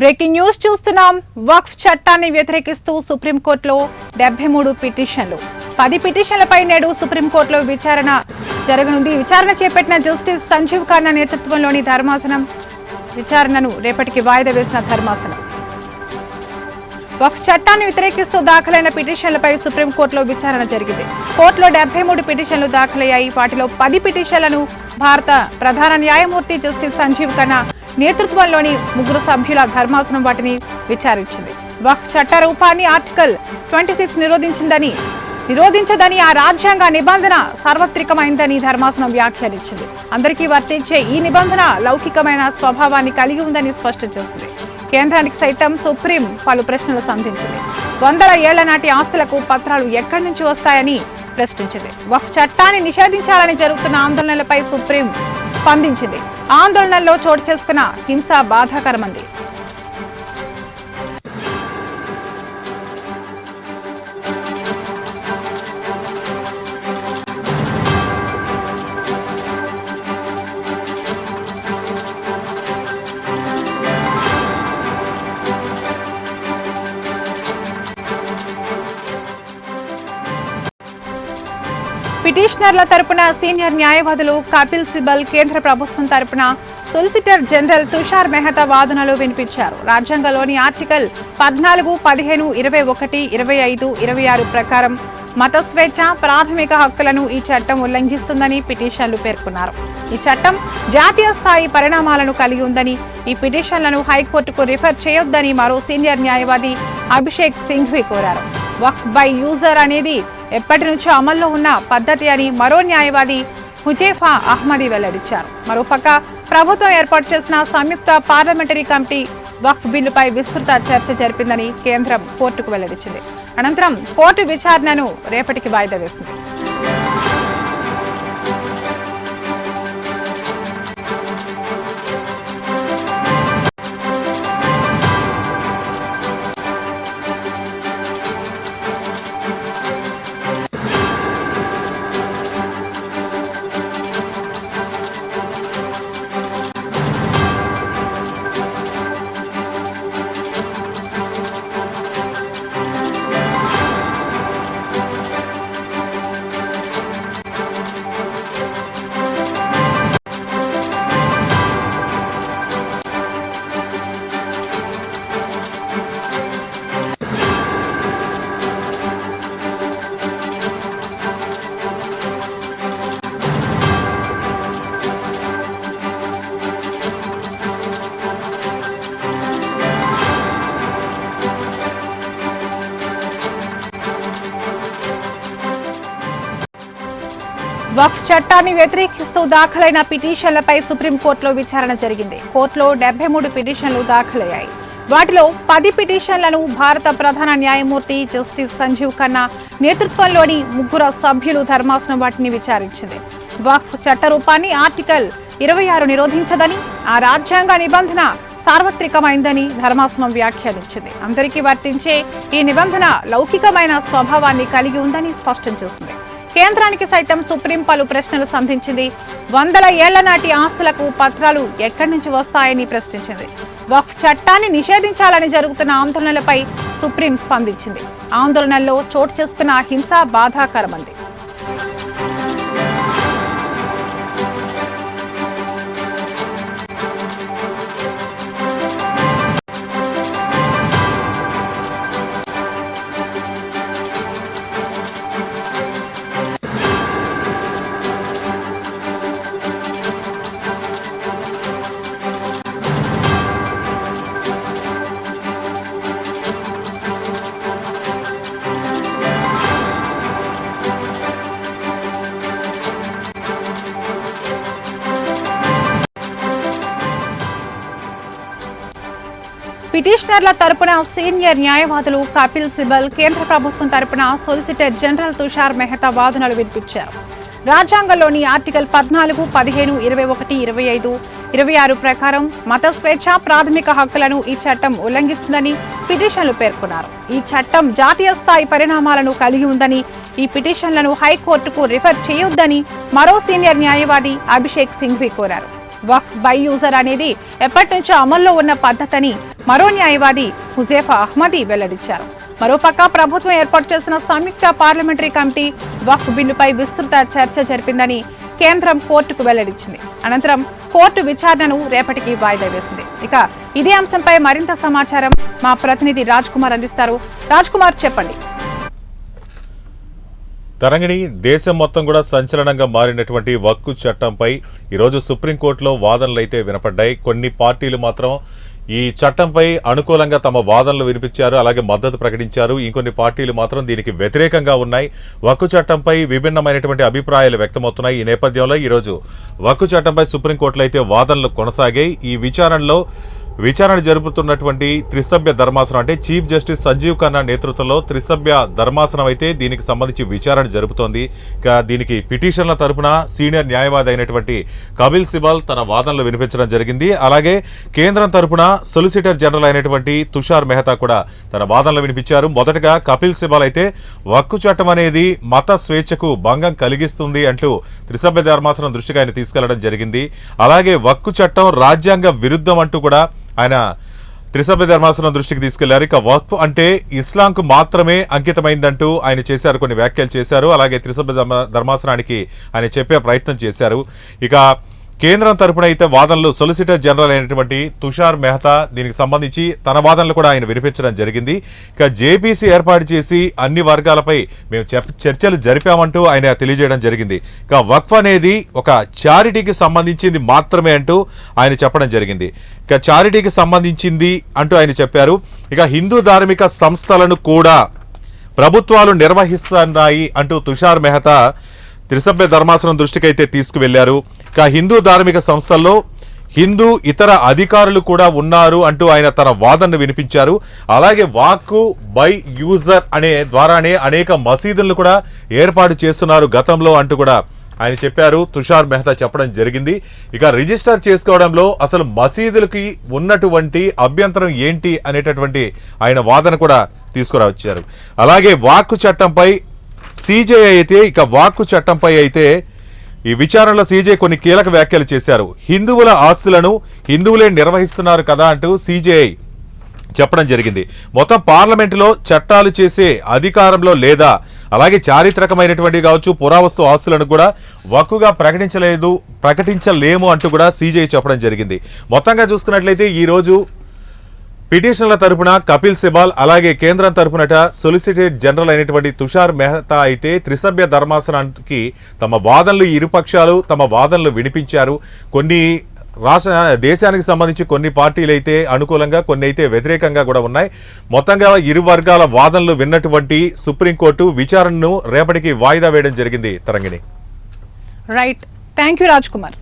Breaking news చూస్తున్నాం. వక్ఫ్ చట్టాన్ని వ్యతిరేకిస్తూ సుప్రీంకోర్టులో 73 పిటిషన్లు. 10 పిటిషన్లపై నేడు సుప్రీంకోర్టులో విచారణ జరగనుంది. విచారణ చేపట్టిన జస్టిస్ సంజీవ్ ఖన్నా నేతృత్వంలోని ధర్మాసనం విచారణను రేపటికి వాయిదా వేసిన ధర్మాసనం వక్ఫ్ చట్టాన్ని వ్యతిరేకిస్తూ దాఖలైన పిటిషన్లపై సుప్రీంకోర్టులో విచారణ జరిగింది. కోర్టులో 73 పిటిషన్లు దాఖలయ్యాయి. వాటిలో 10 పిటిషన్లను భారత ప్రధాన న్యాయమూర్తి జస్టిస్ సంజీవ్ ఖన్నా నేతృత్వంలోని 3 సభ్యుల ధర్మాసనం వాటిని విచారించింది. వక్ఫ్ చట్ట రూపాన్ని ఆర్టికల్ 26 నిరోధించదని ఆ రాజ్యాంగ నిబంధన సార్వత్రికమైందని ధర్మాసనం వ్యాఖ్యానించింది. అందరికీ వర్తించే ఈ నిబంధన లౌకికమైన స్వభావాన్ని కలిగి ఉందని స్పష్టం చేసింది. కేంద్రానికి సైతం సుప్రీం పలు ప్రశ్నలు సంధించింది. 100 ఏళ్ల నాటి ఆస్తులకు పత్రాలు ఎక్కడి నుంచి వస్తాయని ప్రశ్నించింది. వక్ఫ్ చట్టాన్ని నిషేధించాలని జరుగుతున్న ఆందోళనలపై సుప్రీం స్పందించింది. ఆందోళనల్లో చోటు చేసుకున్న హింస బాధాకరమంది. పిటిషనర్ల తరపున సీనియర్ న్యాయవాదులు కపిల్ సిబల్, కేంద్ర ప్రభుత్వం తరపున సొలిసిటర్ జనరల్ తుషార్ మెహతా వాదనలు వినిపించారు. రాజ్యాంగంలోని ఆర్టికల్ 14, 15, 21, 25, 26 ప్రకారం మత స్వేచ్ఛ, ప్రాథమిక హక్కులను ఈ చట్టం ఉల్లంఘిస్తుందని పిటిషన్లు పేర్కొన్నారు. ఈ చట్టం జాతీయ స్థాయి పరిణామాలను కలిగి ఉందని, ఈ పిటిషన్లను హైకోర్టుకు రిఫర్ చేయొద్దని మరో సీనియర్ న్యాయవాది అభిషేక్ సింఘ్వి కోరారు. వక్ఫ్ బై యూజర్ అనేది ఎప్పటి నుంచో అమల్లో ఉన్న పద్ధతి అని మరో న్యాయవాది హుజైఫా అహ్మదీ వెల్లడించారు. మరోపక్క ప్రభుత్వం ఏర్పాటు చేసిన సంయుక్త పార్లమెంటరీ కమిటీ వక్ఫ్ బిల్లుపై విస్తృత చర్చ జరిపిందని కేంద్రం కోర్టుకు వెల్లడించింది. అనంతరం కోర్టు విచారణను రేపటికి వాయిదా వేసింది. వక్ఫ్ చట్టాన్ని వ్యతిరేకిస్తూ దాఖలైన పిటిషన్లపై సుప్రీంకోర్టులో విచారణ జరిగింది. కోర్టులో 73 పిటిషన్లు దాఖలయ్యాయి. వాటిలో 10 పిటిషన్లను భారత ప్రధాన న్యాయమూర్తి జస్టిస్ సంజీవ్ ఖన్నా నేతృత్వంలోని 3 సభ్యులు ధర్మాసనం వాటిని విచారించింది. వక్ఫ్ చట్ట రూపాన్ని ఆర్టికల్ 26 నిరోధించదని, ఆ రాజ్యాంగ నిబంధన సార్వత్రికమైందని ధర్మాసనం వ్యాఖ్యానించింది. అందరికీ వర్తించే ఈ నిబంధన లౌకికమైన స్వభావాన్ని కలిగి ఉందని స్పష్టం చేసింది. కేంద్రానికి సైతం సుప్రీం పలు ప్రశ్నలు సంధించింది. 100 ఏళ్ల నాటి ఆస్తులకు పత్రాలు ఎక్కడి నుంచి వస్తాయని ప్రశ్నించింది. వక్ఫ్ చట్టాన్ని నిషేధించాలని జరుగుతున్న ఆందోళనలపై సుప్రీం స్పందించింది. ఆందోళనల్లో చోటు చేసుకున్న హింస బాధాకరమంది. పిటిషనర్ల తరపున సీనియర్ న్యాయవాదులు కపిల్ సిబల్, కేంద్ర ప్రభుత్వం తరపున సొలిసిటర్ జనరల్ తుషార్ మెహతా వాదనలు వినిపించారు. రాజ్యాంగంలోని ఆర్టికల్ 14, 15, 21, 25, 26 ప్రకారం మత స్వేచ్ఛ, ప్రాథమిక హక్కులను ఈ చట్టం ఉల్లంఘిస్తుందని పిటిషన్లు పేర్కొన్నారు. ఈ చట్టం జాతీయ స్థాయి పరిణామాలను కలిగి ఉందని, ఈ పిటిషన్లను హైకోర్టుకు రిఫర్ చేయొద్దని మరో సీనియర్ న్యాయవాది అభిషేక్ సింఘ్వి కోరారు. వక్ఫ్ బై యూజర్ అనేది ఎప్పటి నుంచో అమల్లో ఉన్న పద్ధతిని మరో న్యాయవాది హుజైఫా అహ్మదీ వెల్లడించారు. మరోపక్క ప్రభుత్వం ఏర్పాటు చేసిన సంయుక్త పార్లమెంటరీ కమిటీ వక్ఫ్ బిల్లుపై విస్తృత చర్చ జరిపిందని కేంద్రం కోర్టుకు వెల్లడించింది. అనంతరం కోర్టు విచారణను రేపటికి వాయిదా వేసింది. ఇక ఇదే అంశంపై మరింత సమాచారం మా ప్రతినిధి రాజ్ కుమార్ అందిస్తారు. రాజ్ కుమార్, చెప్పండి. తరంగిణి, దేశం మొత్తం కూడా సంచలనంగా మారినటువంటి వక్ఫ్ చట్టంపై ఈరోజు సుప్రీంకోర్టులో వాదనలు అయితే వినపడ్డాయి. కొన్ని పార్టీలు మాత్రం ఈ చట్టంపై అనుకూలంగా తమ వాదనలు వినిపించారు, అలాగే మద్దతు ప్రకటించారు. ఇంకొన్ని పార్టీలు మాత్రం దీనికి వ్యతిరేకంగా ఉన్నాయి. వక్ఫ్ చట్టంపై విభిన్నమైనటువంటి అభిప్రాయాలు వ్యక్తమవుతున్నాయి. ఈ నేపథ్యంలో ఈరోజు వక్ఫ్ చట్టంపై సుప్రీంకోర్టులో అయితే వాదనలు కొనసాగాయి. ఈ విచారణ జరుపుతున్నటువంటి త్రిసభ్య ధర్మాసనం, అంటే చీఫ్ జస్టిస్ సంజీవ్ ఖన్నా నేతృత్వంలో త్రిసభ్య ధర్మాసనం అయితే దీనికి సంబంధించి విచారణ జరుపుతోంది. ఇక దీనికి పిటిషన్ల తరపున సీనియర్ న్యాయవాది అయినటువంటి కపిల్ సిబాల్ తన వాదనలు వినిపించడం జరిగింది. అలాగే కేంద్రం తరపున సొలిసిటర్ జనరల్ అయినటువంటి తుషార్ మెహతా కూడా తన వాదనలు వినిపించారు. మొదటగా కపిల్ సిబాల్ అయితే వక్ఫ్ చట్టం అనేది మత స్వేచ్ఛకు భంగం కలిగిస్తుంది అంటూ త్రిసభ్య ధర్మాసనం దృష్టికి ఆయన తీసుకెళ్లడం జరిగింది. అలాగే వక్ఫ్ చట్టం రాజ్యాంగ విరుద్ధం అంటూ కూడా ఆయన త్రిసభ్య ధర్మాసనం దృష్టికి తీసుకెళ్లారు. ఇక వక్ఫ్ అంటే ఇస్లాంకు మాత్రమే అంకితమైందంటూ ఆయన చేశారు, కొన్ని వ్యాఖ్యలు చేశారు. అలాగే త్రిసభ్య ధర్మాసనానికి ఆయన చెప్పే ప్రయత్నం చేశారు. ఇక కేంద్రం తరపున అయితే వాదనలు సొలిసిటర్ జనరల్ అయినటువంటి తుషార్ మెహతా దీనికి సంబంధించి తన వాదనలు కూడా ఆయన వినిపించడం జరిగింది. ఇక జేపీసీ ఏర్పాటు చేసి అన్ని వర్గాలపై మేము చర్చలు జరిపామంటూ ఆయన తెలియజేయడం జరిగింది. ఇక వక్ఫ్ అనేది ఒక చారిటీకి సంబంధించింది మాత్రమే అంటూ ఆయన చెప్పడం జరిగింది. ఇక చారిటీకి సంబంధించింది అంటూ ఆయన చెప్పారు. ఇక హిందూ ధార్మిక సంస్థలను కూడా ప్రభుత్వాలు నిర్వహిస్తున్నాయి అంటూ తుషార్ మెహతా త్రిసభ్య ధర్మాసనం దృష్టికైతే తీసుకువెళ్లారు. ఇక హిందూ ధార్మిక సంస్థల్లో హిందూ ఇతర అధికారులు కూడా ఉన్నారు అంటూ ఆయన తన వాదనను వినిపించారు. అలాగే వక్ఫ్ బై యూజర్ అనే ద్వారానే అనేక మసీదులను కూడా ఏర్పాటు చేస్తున్నారు గతంలో అంటూ కూడా ఆయన చెప్పారు. తుషార్ మెహతా చెప్పడం జరిగింది. ఇక రిజిస్టర్ చేసుకోవడంలో అసలు మసీదులకి ఉన్నటువంటి అభ్యంతరం ఏంటి అనేటటువంటి ఆయన వాదన కూడా తీసుకురావచ్చారు. అలాగే వక్ఫ్ చట్టంపై సీజేఐ అయితే వక్ఫ్ చట్టంపై అయితే ఈ విచారణలో సీజే కొన్ని కీలక వ్యాఖ్యలు చేశారు. హిందువుల ఆస్తులను హిందువులే నిర్వహిస్తున్నారు కదా అంటూ సీజేఐ చెప్పడం జరిగింది. మొత్తం పార్లమెంటులో చట్టాలు చేసే అధికారంలో లేదా, అలాగే చారిత్రకమైనటువంటి కావచ్చు పురావస్తు ఆస్తులను కూడా వక్ఫ్గా ప్రకటించలేము అంటూ కూడా సీజేఐ చెప్పడం జరిగింది. మొత్తంగా చూసుకున్నట్లయితే ఈరోజు పిటిషన్ల తరపున కపిల్ సిబాల్, అలాగే కేంద్రం తరపునట సొలిసిటర్ జనరల్ అయినటువంటి తుషార్ మెహతా అయితే త్రిసభ్య ధర్మాసనానికి తమ వాదనలు ఇరుపక్షాలు తమ వాదనలు వినిపించారు. కొన్ని దేశానికి సంబంధించి కొన్ని పార్టీలు అయితే అనుకూలంగా, కొన్ని అయితే వ్యతిరేకంగా కూడా ఉన్నాయి. మొత్తంగా ఇరు వర్గాల వాదనలు విన్నటువంటి సుప్రీంకోర్టు విచారణను రేపటికి వాయిదా వేయడం జరిగింది. Tarangini, right, thank you Raj Kumar.